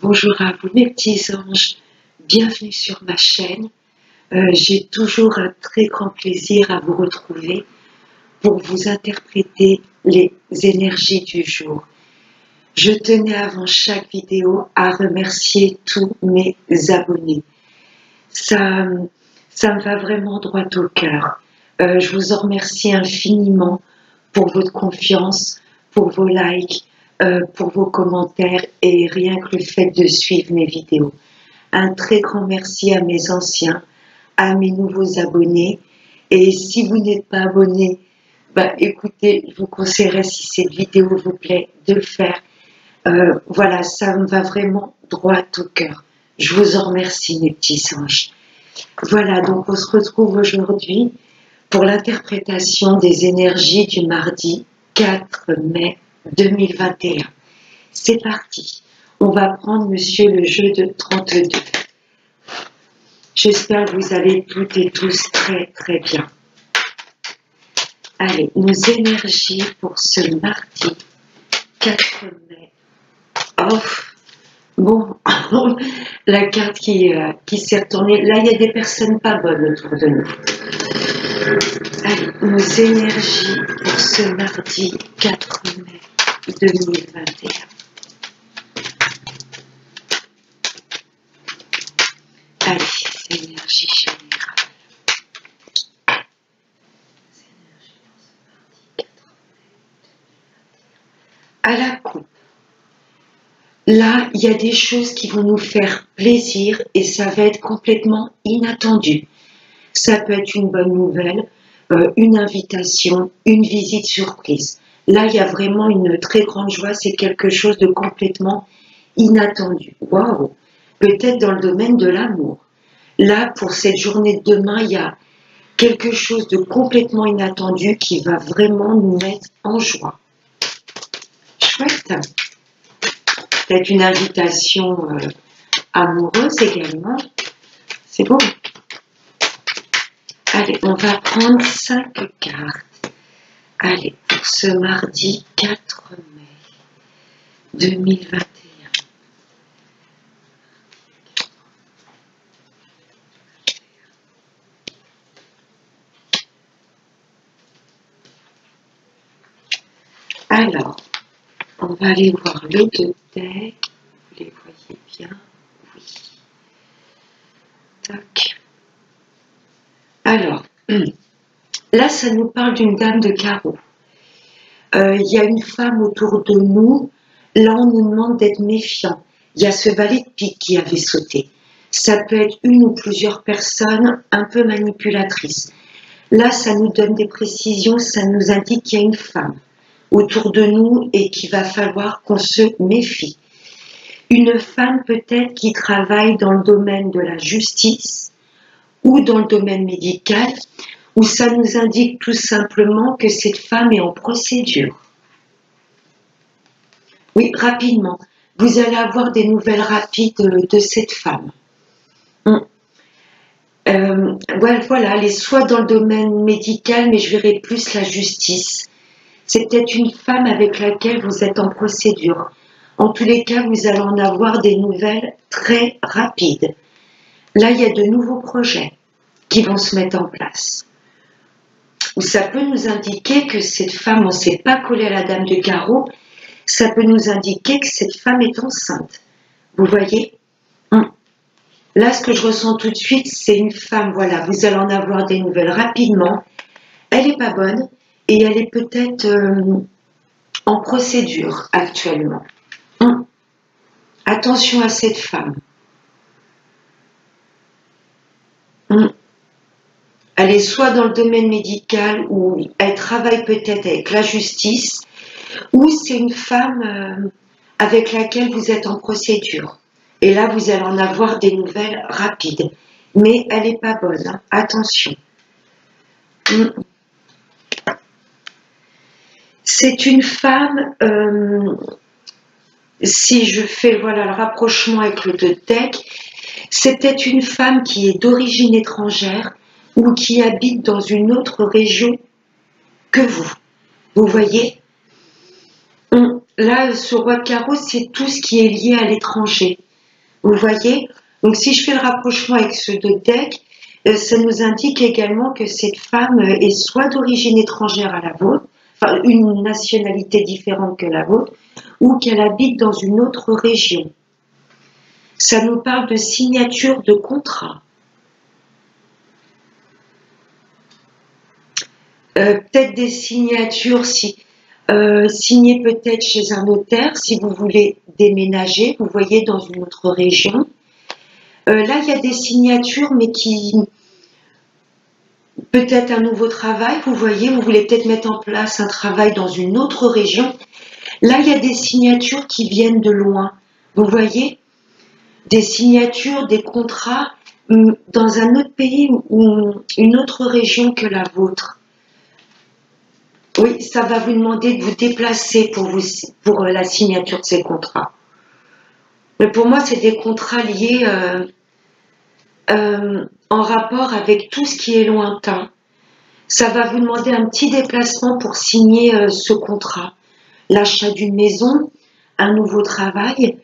Bonjour à vous mes petits anges, bienvenue sur ma chaîne. J'ai toujours un très grand plaisir à vous retrouver pour vous interpréter les énergies du jour. Je tenais avant chaque vidéo à remercier tous mes abonnés. Ça me va vraiment droit au cœur. Je vous en remercie infiniment pour votre confiance, pour vos likes, pour vos commentaires et rien que le fait de suivre mes vidéos. Un très grand merci à mes anciens, à mes nouveaux abonnés. Et si vous n'êtes pas abonné, écoutez, je vous conseillerais, si cette vidéo vous plaît, de le faire. Voilà, ça me va vraiment droit au cœur. Je vous en remercie, mes petits anges. Voilà, donc on se retrouve aujourd'hui pour l'interprétation des énergies du mardi 4 mai 2021. C'est parti. On va prendre, monsieur, le jeu de 32. J'espère que vous allez toutes et tous très très bien. Allez, nos énergies pour ce mardi 4 mai. Oh, bon, la carte qui s'est retournée. Là, il y a des personnes pas bonnes autour de nous. Allez, nos énergies pour ce mardi 4 mai 2021. Allez, énergie générale. À la coupe. Là, il y a des choses qui vont nous faire plaisir et ça va être complètement inattendu. Ça peut être une bonne nouvelle, une invitation, une visite surprise. Là, il y a vraiment une très grande joie, c'est quelque chose de complètement inattendu. Waouh! Peut-être dans le domaine de l'amour. Là, pour cette journée de demain, il y a quelque chose de complètement inattendu qui va vraiment nous mettre en joie. Chouette! Peut-être une invitation amoureuse également. C'est beau. Allez, on va prendre 5 cartes. Allez, pour ce mardi 4 mai 2021. Alors, on va aller voir les deux decks. Vous les voyez bien? Oui. Tac. Alors, là, ça nous parle d'une dame de carreau. Il y a une femme autour de nous. Là, on nous demande d'être méfiant. Il y a ce valet de pique qui avait sauté. Ça peut être une ou plusieurs personnes un peu manipulatrices. Là, ça nous donne des précisions. Ça nous indique qu'il y a une femme autour de nous et qu'il va falloir qu'on se méfie. Une femme peut-être qui travaille dans le domaine de la justice ou dans le domaine médical, où ça nous indique tout simplement que cette femme est en procédure. Oui, rapidement. Vous allez avoir des nouvelles rapides de cette femme. Voilà, elle est soit dans le domaine médical, mais je verrai plus la justice. C'est peut-être une femme avec laquelle vous êtes en procédure. En tous les cas, vous allez en avoir des nouvelles très rapides. Là, il y a de nouveaux projets qui vont se mettre en place. Ou ça peut nous indiquer que cette femme, on ne s'est pas collé à la dame de carreau, ça peut nous indiquer que cette femme est enceinte. Vous voyez? Là, ce que je ressens tout de suite, c'est une femme, voilà, vous allez en avoir des nouvelles rapidement. Elle n'est pas bonne et elle est peut-être en procédure actuellement. Attention à cette femme. Elle est soit dans le domaine médical ou elle travaille peut-être avec la justice, ou c'est une femme avec laquelle vous êtes en procédure. Et là, vous allez en avoir des nouvelles rapides. Mais elle n'est pas bonne, hein. Attention. C'est une femme, si je fais voilà, le rapprochement avec le deck, c'est peut-être une femme qui est d'origine étrangère ou qui habite dans une autre région que vous. Vous voyez? Là, ce roi de carreau, c'est tout ce qui est lié à l'étranger. Vous voyez? Donc si je fais le rapprochement avec ce deux deck, ça nous indique également que cette femme est soit d'origine étrangère à la vôtre, enfin une nationalité différente que la vôtre, ou qu'elle habite dans une autre région. Ça nous parle de signature de contrat. Peut-être des signatures signées peut-être chez un notaire si vous voulez déménager, vous voyez, dans une autre région. Là, il y a des signatures, mais qui peut-être un nouveau travail, vous voyez, vous voulez peut-être mettre en place un travail dans une autre région. Là, il y a des signatures qui viennent de loin, vous voyez, des signatures, des contrats dans un autre pays ou une autre région que la vôtre. Oui, ça va vous demander de vous déplacer pour la signature de ces contrats. Mais pour moi, c'est des contrats liés en rapport avec tout ce qui est lointain. Ça va vous demander un petit déplacement pour signer ce contrat. L'achat d'une maison, un nouveau travail.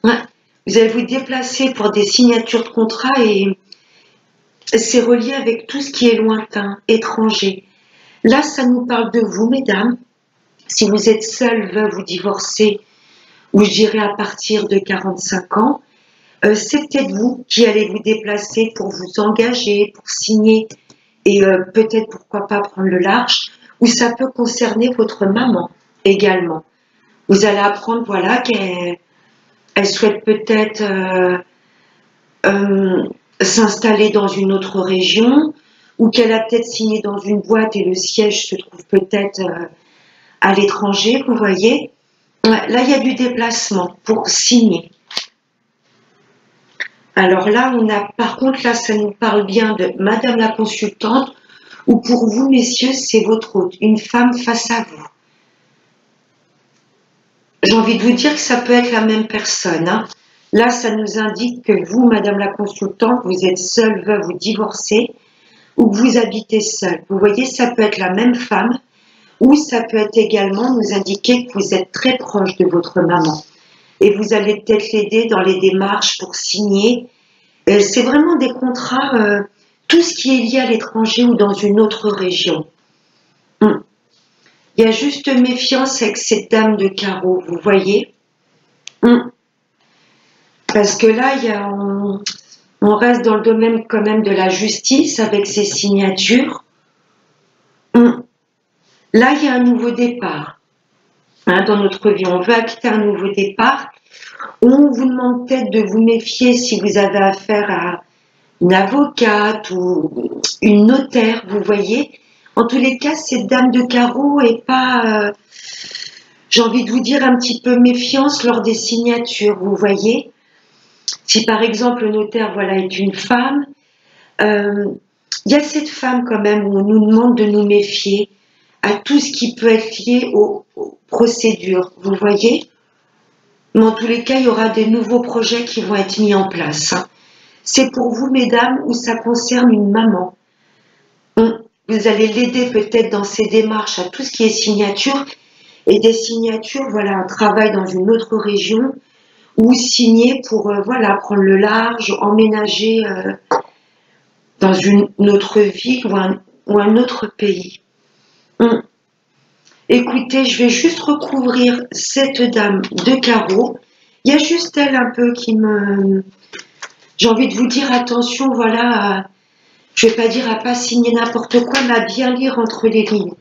Ouais. Vous allez vous déplacer pour des signatures de contrat et c'est relié avec tout ce qui est lointain, étranger. Là, ça nous parle de vous, mesdames. Si vous êtes seule, veuve ou divorcée, ou je dirais à partir de 45 ans, c'est peut-être vous qui allez vous déplacer pour vous engager, pour signer et peut-être pourquoi pas prendre le large, ou ça peut concerner votre maman également. Vous allez apprendre, voilà, qu'elle souhaite peut-être s'installer dans une autre région, ou qu'elle a peut-être signé dans une boîte et le siège se trouve peut-être à l'étranger, vous voyez. Là, il y a du déplacement pour signer. Alors là, par contre, là, ça nous parle bien de Madame la consultante, ou pour vous, messieurs, c'est votre hôte, une femme face à vous. J'ai envie de vous dire que ça peut être la même personne, hein. Là, ça nous indique que vous, Madame la consultante, vous êtes seule, veuve ou divorcée, ou que vous habitez seule. Vous voyez, ça peut être la même femme, ou ça peut être également nous indiquer que vous êtes très proche de votre maman. Et vous allez peut-être l'aider dans les démarches pour signer. C'est vraiment des contrats, tout ce qui est lié à l'étranger ou dans une autre région. Il y a juste méfiance avec cette dame de carreau, vous voyez. Parce que là, on reste dans le domaine quand même de la justice avec ces signatures. Là, il y a un nouveau départ. Hein, dans notre vie, on veut acter un nouveau départ. On vous demande peut-être de vous méfier si vous avez affaire à une avocate ou une notaire, vous voyez. En tous les cas, cette dame de carreau est pas, j'ai envie de vous dire, un petit peu méfiance lors des signatures, vous voyez. Si par exemple le notaire, voilà, est une femme, il y a cette femme quand même où on nous demande de nous méfier à tout ce qui peut être lié aux procédures, vous voyez. Mais en tous les cas, il y aura des nouveaux projets qui vont être mis en place. C'est pour vous, mesdames, où ça concerne une maman. Vous allez l'aider peut-être dans ses démarches à tout ce qui est signature. Et des signatures, voilà, un travail dans une autre région ou signer pour, voilà, prendre le large, emménager dans une autre ville ou un autre pays. Écoutez, je vais juste recouvrir cette dame de carreau. Il y a juste elle un peu qui me... J'ai envie de vous dire attention, voilà, je vais pas dire à pas signer n'importe quoi, mais à bien lire entre les lignes.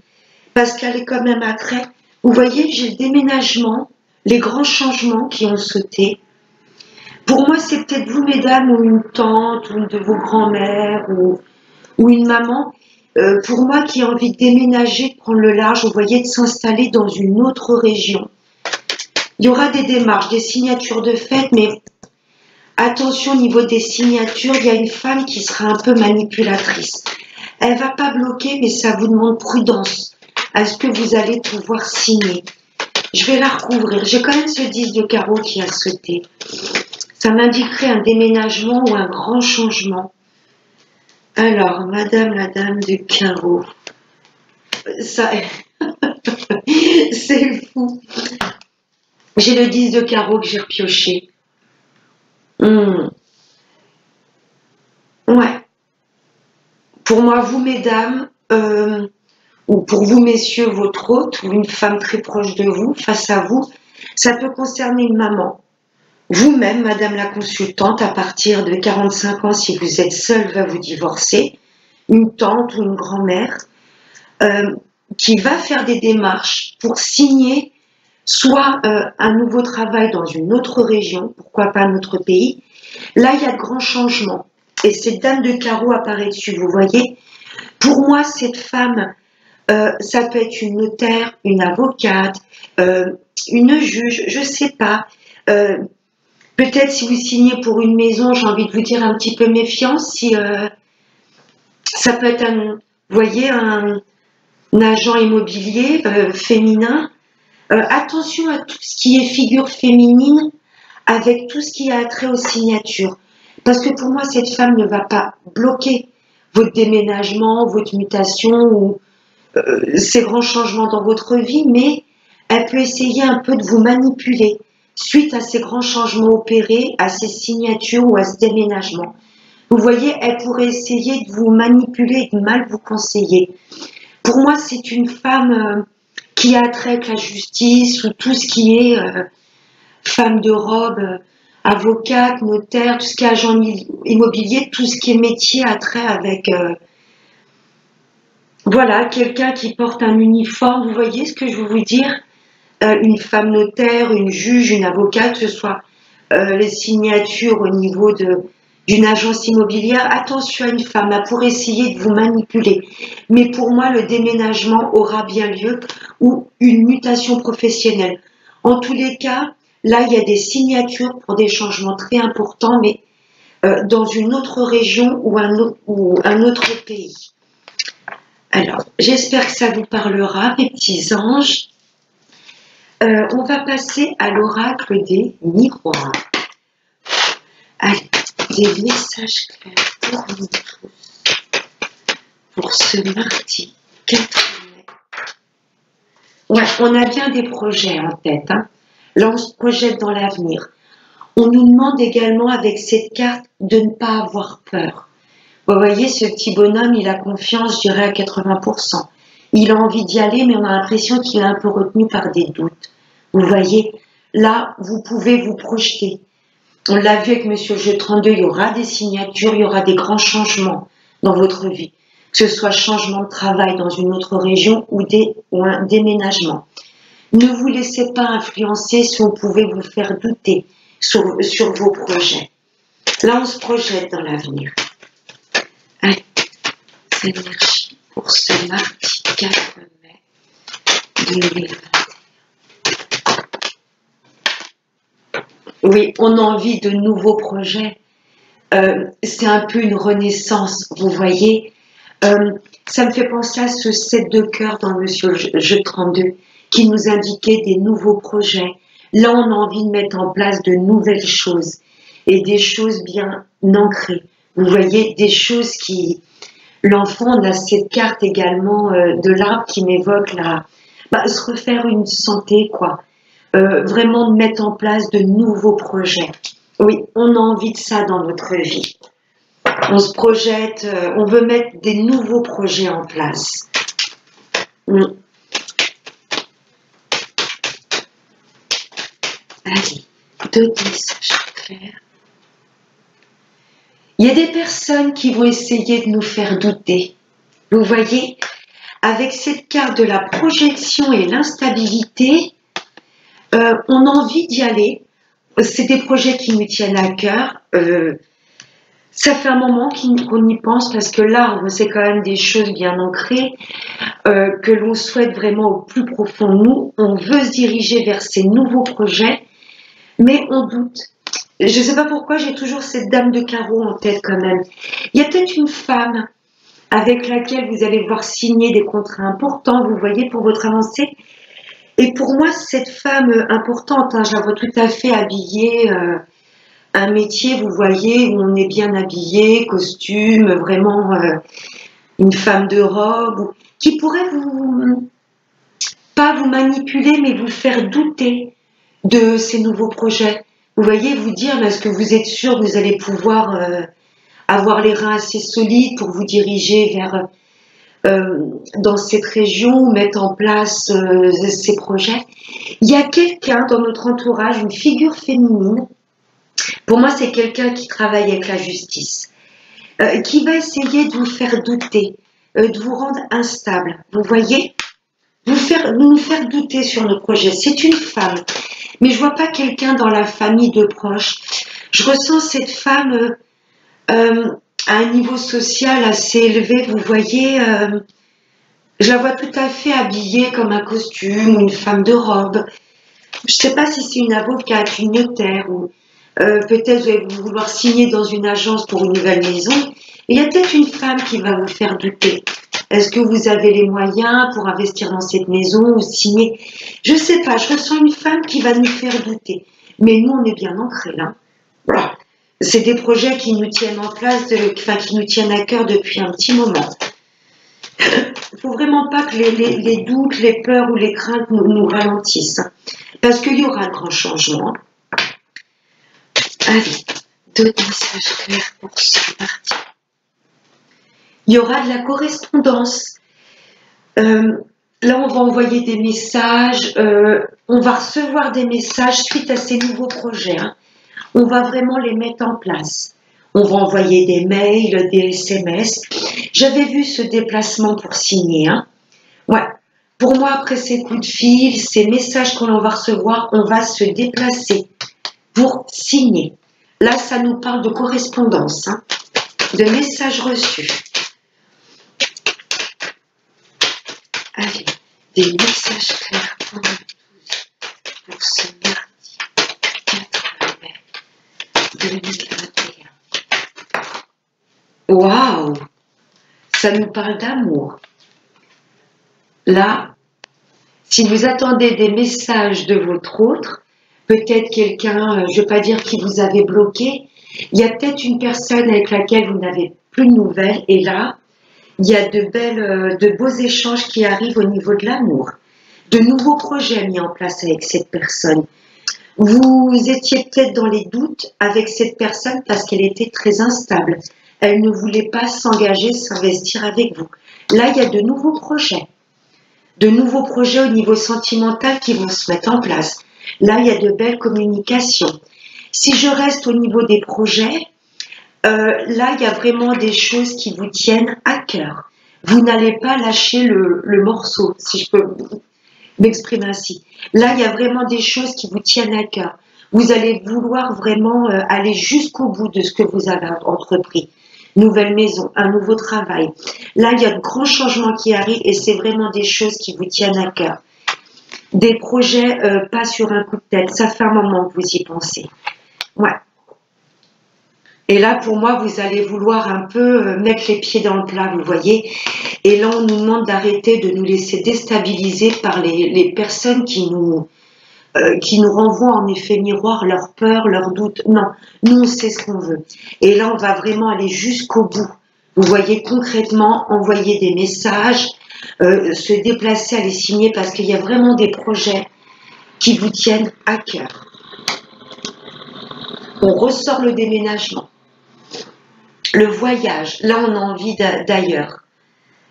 Parce qu'elle est quand même après. Vous voyez, j'ai le déménagement, les grands changements qui ont sauté. Pour moi, c'est peut-être vous, mesdames, ou une tante, ou une de vos grands-mères, ou une maman. Pour moi qui ai envie de déménager, de prendre le large, vous voyez, de s'installer dans une autre région. Il y aura des démarches, des signatures de fête, mais attention au niveau des signatures, il y a une femme qui sera un peu manipulatrice. Elle ne va pas bloquer, mais ça vous demande prudence. Est-ce que vous allez pouvoir signer? Je vais la recouvrir. J'ai quand même ce 10 de carreau qui a sauté. Ça m'indiquerait un déménagement ou un grand changement. Alors, Madame la Dame de carreau. Ça, c'est fou. J'ai le 10 de carreau que j'ai repioché. Hmm, ouais. Pour moi, vous, mesdames, ou pour vous, messieurs, votre hôte, ou une femme très proche de vous, face à vous, ça peut concerner une maman. Vous-même, madame la consultante, à partir de 45 ans, si vous êtes seule, va vous divorcer, une tante ou une grand-mère, euh, qui va faire des démarches pour signer soit un nouveau travail dans une autre région, pourquoi pas un autre pays. Là, il y a de grands changements. Et cette dame de carreau apparaît dessus, vous voyez. Pour moi, cette femme, ça peut être une notaire, une avocate, euh, une juge, je ne sais pas. Euh, Peut-être si vous signez pour une maison, j'ai envie de vous dire un petit peu méfiance, si ça peut être un, vous voyez, un agent immobilier féminin. Attention à tout ce qui est figure féminine avec tout ce qui a trait aux signatures. Parce que pour moi, cette femme ne va pas bloquer votre déménagement, votre mutation ou ces grands changements dans votre vie, mais elle peut essayer un peu de vous manipuler suite à ces grands changements opérés, à ces signatures ou à ce déménagement. Vous voyez, elle pourrait essayer de vous manipuler et de mal vous conseiller. Pour moi, c'est une femme qui a trait avec la justice ou tout ce qui est femme de robe, avocate, notaire, tout ce qui est agent immobilier, tout ce qui est métier à trait avec voilà, quelqu'un qui porte un uniforme. Vous voyez ce que je veux vous dire? Une femme notaire, une juge, une avocate, que ce soit les signatures au niveau d'une agence immobilière. Attention à une femme là pour essayer de vous manipuler. Mais pour moi, le déménagement aura bien lieu ou une mutation professionnelle. En tous les cas, là, il y a des signatures pour des changements très importants, mais dans une autre région ou un autre pays. Alors, j'espère que ça vous parlera, mes petits anges. On va passer à l'oracle des miroirs. Allez, des messages clairs pour nous tous, pour ce mardi 4 mai. Ouais, on a bien des projets en tête. Hein. Là, on se projette dans l'avenir. On nous demande également avec cette carte de ne pas avoir peur. Vous voyez, ce petit bonhomme, il a confiance, je dirais, à 80%. Il a envie d'y aller, mais on a l'impression qu'il est un peu retenu par des doutes. Vous voyez, là, vous pouvez vous projeter. On l'a vu avec Monsieur G32, il y aura des signatures, il y aura des grands changements dans votre vie. Que ce soit changement de travail dans une autre région ou un déménagement. Ne vous laissez pas influencer si on pouvait vous faire douter sur vos projets. Là, on se projette dans l'avenir. Allez, énergie pour ce mardi 4 mai 2020. Oui, on a envie de nouveaux projets. C'est un peu une renaissance, vous voyez. Ça me fait penser à ce 7 de cœur dans Monsieur Jeu 32 qui nous indiquait des nouveaux projets. Là, on a envie de mettre en place de nouvelles choses et des choses bien ancrées. Vous voyez, des choses qui... L'enfant, on a cette carte également de l'arbre qui m'évoque se refaire une santé, quoi. Vraiment de mettre en place de nouveaux projets. Oui, on a envie de ça dans notre vie. On se projette, on veut mettre des nouveaux projets en place. Allez, d'autres messages clairs. Il y a des personnes qui vont essayer de nous faire douter. Vous voyez, avec cette carte de la projection et l'instabilité, on a envie d'y aller. C'est des projets qui nous tiennent à cœur. Ça fait un moment qu'on y pense parce que l'arbre, c'est quand même des choses bien ancrées que l'on souhaite vraiment au plus profond de nous. On veut se diriger vers ces nouveaux projets, mais on doute. Je ne sais pas pourquoi, j'ai toujours cette dame de carreau en tête quand même. Il y a peut-être une femme avec laquelle vous allez voir signer des contrats importants, vous voyez, pour votre avancée. Et pour moi, cette femme importante, hein, je la vois tout à fait habillée, un métier, vous voyez, où on est bien habillé, costume, vraiment une femme de robe, qui pourrait pas vous manipuler, mais vous faire douter de ces nouveaux projets. Vous voyez, vous dire, mais est-ce que vous êtes sûr que vous allez pouvoir avoir les reins assez solides pour vous diriger vers dans cette région ou mettre en place ces projets. Il y a quelqu'un dans notre entourage, une figure féminine, pour moi c'est quelqu'un qui travaille avec la justice, qui va essayer de vous faire douter, de vous rendre instable, vous voyez, nous faire douter sur nos projets. C'est une femme, mais je vois pas quelqu'un dans la famille de proches. Je ressens cette femme à un niveau social assez élevé, vous voyez, je la vois tout à fait habillée comme un costume, une femme de robe. Je ne sais pas si c'est une avocate, une notaire, ou peut-être vous allez vouloir signer dans une agence pour une nouvelle maison. Et il y a peut-être une femme qui va vous faire douter. Est-ce que vous avez les moyens pour investir dans cette maison ou signer? Je ne sais pas, je ressens une femme qui va nous faire douter. Mais nous, on est bien ancrés là. Voilà. C'est des projets qui nous tiennent en place, qui nous tiennent à cœur depuis un petit moment. Il ne faut vraiment pas que les doutes, les peurs ou les craintes nous ralentissent. Parce qu'il y aura de grands changements. Allez, deux messages clairs pour ce parti. Il y aura de la correspondance. Là, on va envoyer des messages. On va recevoir des messages suite à ces nouveaux projets. Hein. On va vraiment les mettre en place. On va envoyer des mails, des SMS. J'avais vu ce déplacement pour signer. Hein. Ouais. Pour moi, après ces coups de fil, ces messages qu'on va recevoir, on va se déplacer pour signer. Là, ça nous parle de correspondance, hein, de messages reçus. Allez, des messages clairs pour nous tous pour ce mardi 4 mai 2021. Waouh! Ça nous parle d'amour. Là, si vous attendez des messages de votre autre, peut-être quelqu'un, je ne veux pas dire qui vous avait bloqué, il y a peut-être une personne avec laquelle vous n'avez plus de nouvelles, et là, il y a de beaux échanges qui arrivent au niveau de l'amour, de nouveaux projets mis en place avec cette personne. Vous étiez peut-être dans les doutes avec cette personne parce qu'elle était très instable. Elle ne voulait pas s'engager, s'investir avec vous. Là, il y a de nouveaux projets au niveau sentimental qui vont se mettre en place. Là, il y a de belles communications. Si je reste au niveau des projets, là, il y a vraiment des choses qui vous tiennent à cœur. Vous n'allez pas lâcher le morceau, si je peux m'exprimer ainsi. Là, il y a vraiment des choses qui vous tiennent à cœur. Vous allez vouloir vraiment aller jusqu'au bout de ce que vous avez entrepris. Nouvelle maison, un nouveau travail. Là, il y a de grands changements qui arrivent et c'est vraiment des choses qui vous tiennent à cœur. Des projets pas sur un coup de tête. Ça fait un moment que vous y pensez. Ouais. Et là, pour moi, vous allez vouloir un peu mettre les pieds dans le plat, vous voyez. Et là, on nous demande d'arrêter de nous laisser déstabiliser par les personnes qui nous renvoient en effet miroir leurs peurs, leurs doutes. Non, nous, on sait ce qu'on veut. Et là, on va vraiment aller jusqu'au bout. Vous voyez, concrètement, envoyer des messages, se déplacer, aller signer, parce qu'il y a vraiment des projets qui vous tiennent à cœur. On ressort le déménagement. Le voyage, là, on a envie d'ailleurs.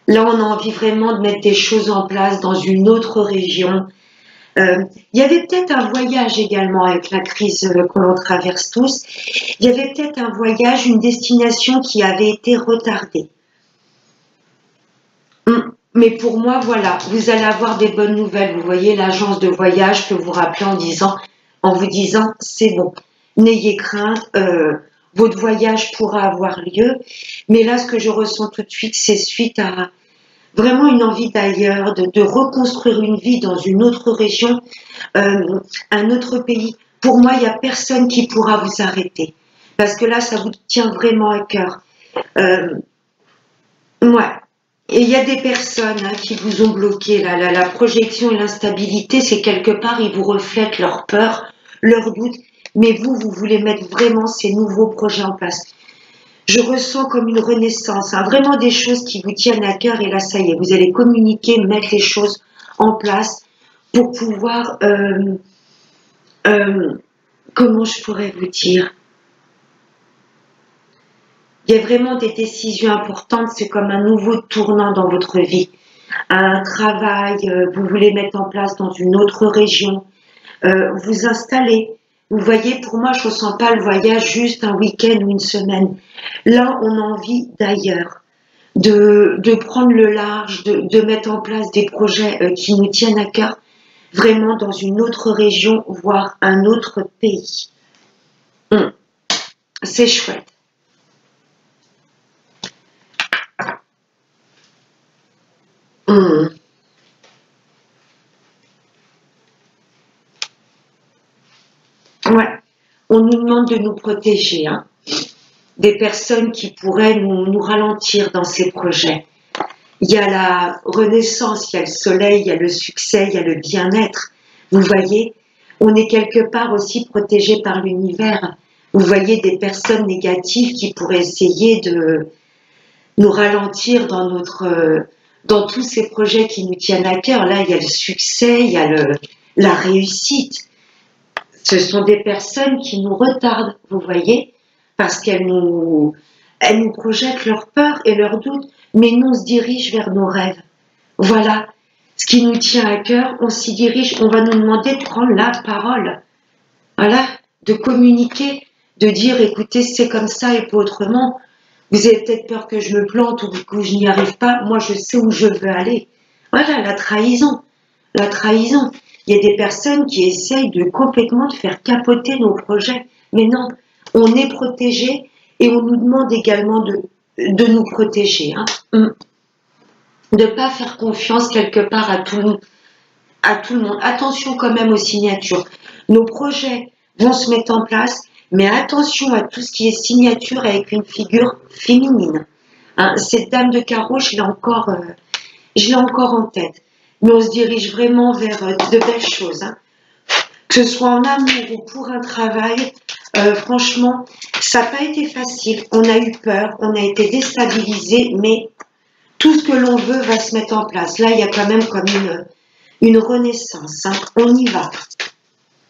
Là, on a envie vraiment de mettre des choses en place dans une autre région. Il y avait peut-être un voyage également avec la crise que l'on traverse tous. Il y avait peut-être un voyage, une destination qui avait été retardée. Mais pour moi, voilà, vous allez avoir des bonnes nouvelles. Vous voyez, l'agence de voyage peut vous rappeler en vous disant, c'est bon, n'ayez crainte, votre voyage pourra avoir lieu. Mais là, ce que je ressens tout de suite, c'est suite à vraiment une envie d'ailleurs, de reconstruire une vie dans une autre région, un autre pays. Pour moi, il n'y a personne qui pourra vous arrêter. Parce que là, ça vous tient vraiment à cœur. Ouais. Et il y a des personnes qui vous ont bloqué. La projection et l'instabilité, c'est quelque part, ils vous reflètent leur peur, leurs doutes. Mais vous voulez mettre vraiment ces nouveaux projets en place. Je ressens comme une renaissance, hein, vraiment des choses qui vous tiennent à cœur et là, ça y est, vous allez communiquer, mettre les choses en place pour pouvoir comment je pourrais vous dire? Il y a vraiment des décisions importantes, c'est comme un nouveau tournant dans votre vie. Un travail, vous voulez mettre en place dans une autre région, vous installer. Vous voyez, pour moi, je ne ressens pas le voyage juste un week-end ou une semaine. Là, on a envie d'ailleurs, de prendre le large, de mettre en place des projets qui nous tiennent à cœur, vraiment dans une autre région, voire un autre pays. Hum, c'est chouette. Hum. Ouais. On nous demande de nous protéger, hein. Des personnes qui pourraient nous ralentir dans ces projets. Il y a la renaissance, il y a le soleil, il y a le succès, il y a le bien-être. Vous voyez, on est quelque part aussi protégé par l'univers. Vous voyez des personnes négatives qui pourraient essayer de nous ralentir dans tous ces projets qui nous tiennent à cœur. Là, il y a le succès, il y a la réussite. Ce sont des personnes qui nous retardent, vous voyez, parce elles nous projettent leurs peurs et leurs doutes, mais nous, on se dirige vers nos rêves. Voilà, ce qui nous tient à cœur, on s'y dirige, on va nous demander de prendre la parole, voilà, de communiquer, de dire, écoutez, c'est comme ça et pas autrement. Vous avez peut-être peur que je me plante ou que je n'y arrive pas, moi je sais où je veux aller. Voilà, la trahison, la trahison. Il y a des personnes qui essayent de complètement de faire capoter nos projets. Mais non, on est protégé et on nous demande également de nous protéger. Hein. De ne pas faire confiance quelque part à tout le monde. Attention quand même aux signatures. Nos projets vont se mettre en place, mais attention à tout ce qui est signature avec une figure féminine. Hein, cette dame de carreau, je l'ai encore en tête. Mais on se dirige vraiment vers de belles choses. Hein. Que ce soit en amour ou pour un travail, franchement, ça n'a pas été facile. On a eu peur, on a été déstabilisé, mais tout ce que l'on veut va se mettre en place. Là, il y a quand même comme une renaissance. Hein. On y va.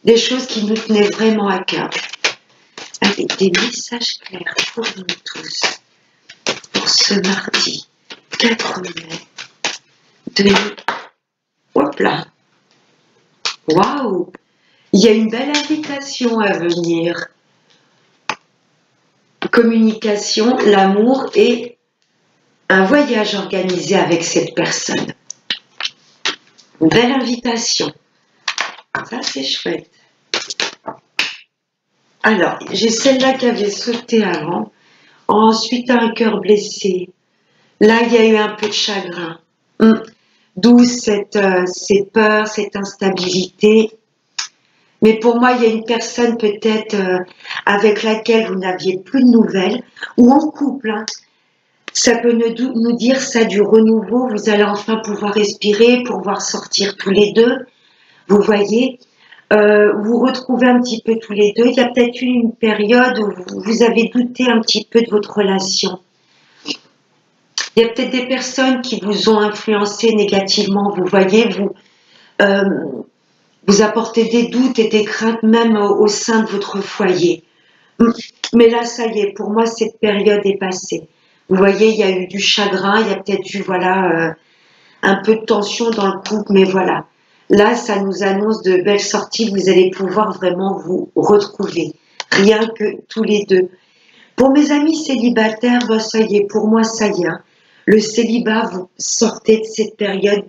Des choses qui nous tenaient vraiment à cœur. Avec des messages clairs pour nous tous. Pour ce mardi 4 mai. Hop là. Waouh. Il y a une belle invitation à venir. Communication, l'amour et un voyage organisé avec cette personne. Une belle invitation. Ça, c'est chouette. Alors, j'ai celle-là qui avait sauté avant. Ensuite, un cœur blessé. Là, il y a eu un peu de chagrin. D'où cette peur, cette instabilité. Mais pour moi, il y a une personne peut-être avec laquelle vous n'aviez plus de nouvelles, ou en couple. Hein. Ça peut nous dire ça du renouveau. Vous allez enfin pouvoir respirer, pouvoir sortir tous les deux. Vous voyez, vous retrouvez un petit peu tous les deux. Il y a peut-être eu une période où vous avez douté un petit peu de votre relation. Il y a peut-être des personnes qui vous ont influencé négativement. Vous voyez, vous apportez des doutes et des craintes même au sein de votre foyer. Mais là, ça y est, pour moi, cette période est passée. Vous voyez, il y a eu du chagrin, il y a peut-être eu un peu de tension dans le couple, mais voilà. Là, ça nous annonce de belles sorties, vous allez pouvoir vraiment vous retrouver, rien que tous les deux. Pour mes amis célibataires, ben, ça y est, pour moi, ça y est. Hein. Le célibat, vous sortez de cette période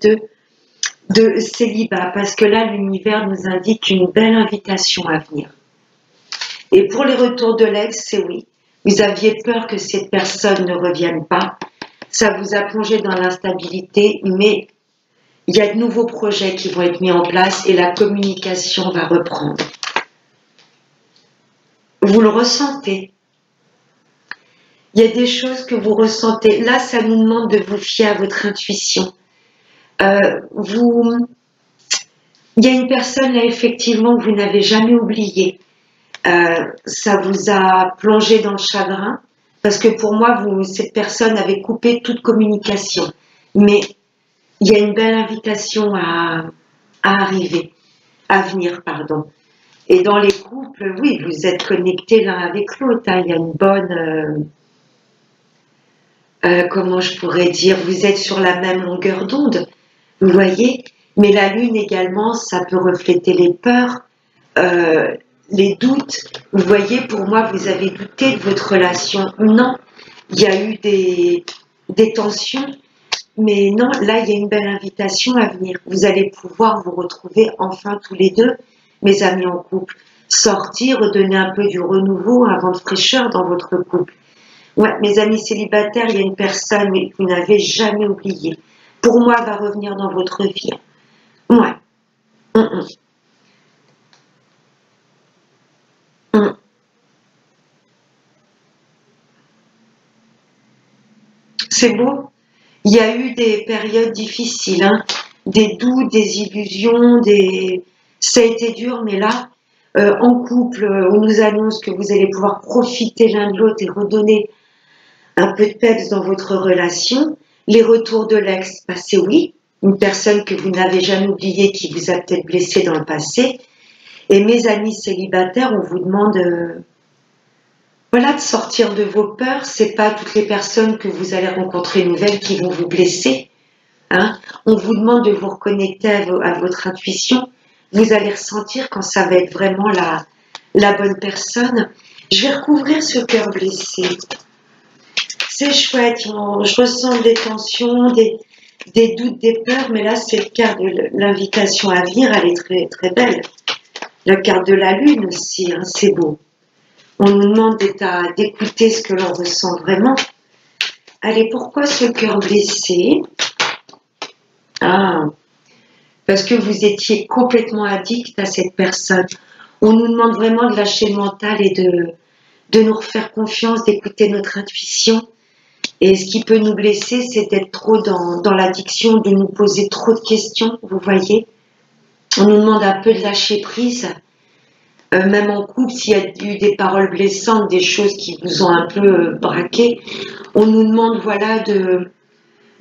de célibat, parce que là, l'univers nous indique une belle invitation à venir. Et pour les retours de l'ex, c'est oui. Vous aviez peur que cette personne ne revienne pas. Ça vous a plongé dans l'instabilité, mais il y a de nouveaux projets qui vont être mis en place et la communication va reprendre. Vous le ressentez. Il y a des choses que vous ressentez. Là, ça nous demande de vous fier à votre intuition. Il y a une personne là, effectivement, que vous n'avez jamais oubliée. Ça vous a plongé dans le chagrin parce que pour moi, cette personne avait coupé toute communication. Mais il y a une belle invitation à arriver, à venir, pardon. Et dans les couples, oui, vous êtes connectés l'un avec l'autre, hein. Il y a une bonne, comment je pourrais dire, vous êtes sur la même longueur d'onde, vous voyez. Mais la lune également, ça peut refléter les peurs, euh, les doutes. Vous voyez, pour moi, vous avez douté de votre relation. Non, il y a eu des tensions, mais non, là, il y a une belle invitation à venir. Vous allez pouvoir vous retrouver enfin tous les deux, mes amis en couple. Sortir, redonner un peu du renouveau, un vent de fraîcheur dans votre couple. Ouais, mes amis célibataires, il y a une personne que vous n'avez jamais oubliée. Pour moi, elle va revenir dans votre vie. Ouais. Hum, hum, hum. C'est beau. Il y a eu des périodes difficiles, hein, des doutes, des illusions, ça a été dur, mais là, en couple, on nous annonce que vous allez pouvoir profiter l'un de l'autre et redonner un peu de peps dans votre relation. Les retours de l'ex, bah, c'est oui, une personne que vous n'avez jamais oubliée qui vous a peut-être blessé dans le passé. Et mes amis célibataires, on vous demande voilà, de sortir de vos peurs. C'est pas toutes les personnes que vous allez rencontrer nouvelles qui vont vous blesser. Hein. On vous demande de vous reconnecter à votre intuition. Vous allez ressentir quand ça va être vraiment la bonne personne. Je vais recouvrir ce cœur blessé. C'est chouette, je ressens des tensions, des doutes, des peurs, mais là c'est le carte de l'invitation à venir, elle est très, très belle. La carte de la lune aussi, hein, c'est beau. On nous demande d'écouter ce que l'on ressent vraiment. Allez, pourquoi ce cœur blessé? Ah, parce que vous étiez complètement addict à cette personne. On nous demande vraiment de lâcher le mental et de nous refaire confiance, d'écouter notre intuition. Et ce qui peut nous blesser, c'est d'être trop dans l'addiction, de nous poser trop de questions, vous voyez. On nous demande un peu de lâcher prise. Même en couple, s'il y a eu des paroles blessantes, des choses qui vous ont un peu braqué, on nous demande voilà de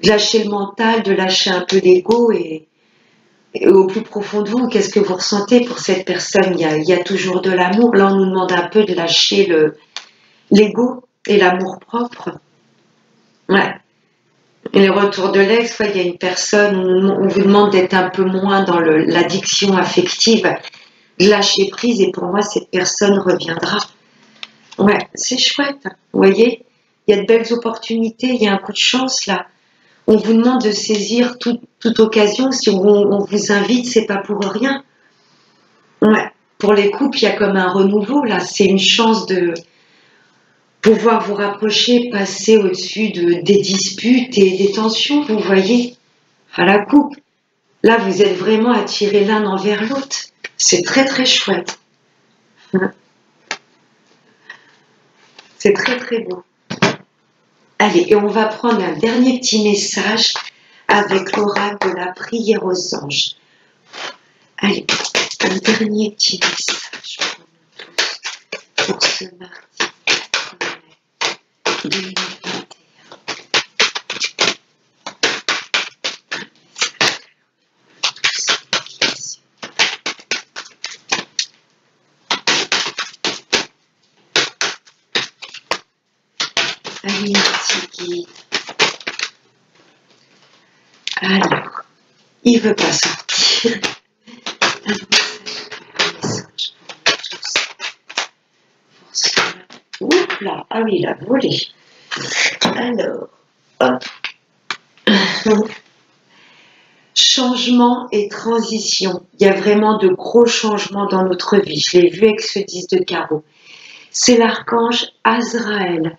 lâcher le mental, de lâcher un peu l'ego et au plus profond de vous, qu'est-ce que vous ressentez pour cette personne? Il y a toujours de l'amour. Là, on nous demande un peu de lâcher l'ego et l'amour propre. Ouais. Et les retours de l'ex, il y a une personne, on vous demande d'être un peu moins dans l'addiction affective, de lâcher prise, et pour moi, cette personne reviendra. Ouais, c'est chouette, vous voyez, il y a de belles opportunités, il y a un coup de chance là. On vous demande de saisir toute occasion, si on vous invite, c'est pas pour rien. Ouais, pour les couples, il y a comme un renouveau là, c'est une chance de pouvoir vous rapprocher, passer au-dessus des disputes et des tensions, vous voyez, à la coupe. Là, vous êtes vraiment attirés l'un envers l'autre. C'est très, très chouette. C'est très, très beau. Allez, et on va prendre un dernier petit message avec l'oracle de la prière aux anges. Allez, un dernier petit message pour ce mardi 2021. Allez, petit guide. Alors, il ne veut pas sortir. Un message pour tous. Oups là, ah oui, il a volé. Alors, hop. Changement et transition. Il y a vraiment de gros changements dans notre vie. Je l'ai vu avec ce 10 de carreau. C'est l'archange Azraël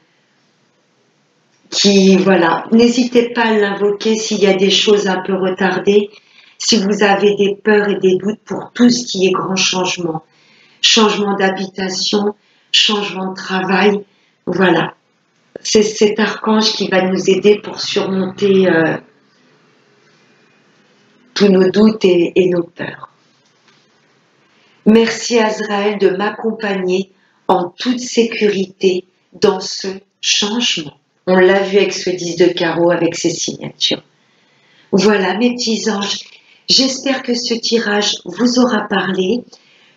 qui, voilà, n'hésitez pas à l'invoquer s'il y a des choses un peu retardées, si vous avez des peurs et des doutes pour tout ce qui est grand changement. Changement d'habitation, changement de travail, voilà. C'est cet archange qui va nous aider pour surmonter tous nos doutes et nos peurs. Merci Azraël de m'accompagner en toute sécurité dans ce changement. On l'a vu avec ce 10 de carreau, avec ses signatures. Voilà mes petits anges, j'espère que ce tirage vous aura parlé.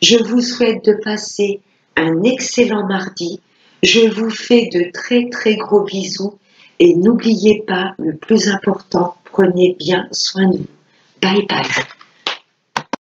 Je vous souhaite de passer un excellent mardi. Je vous fais de très très gros bisous et n'oubliez pas, le plus important, prenez bien soin de vous. Bye bye.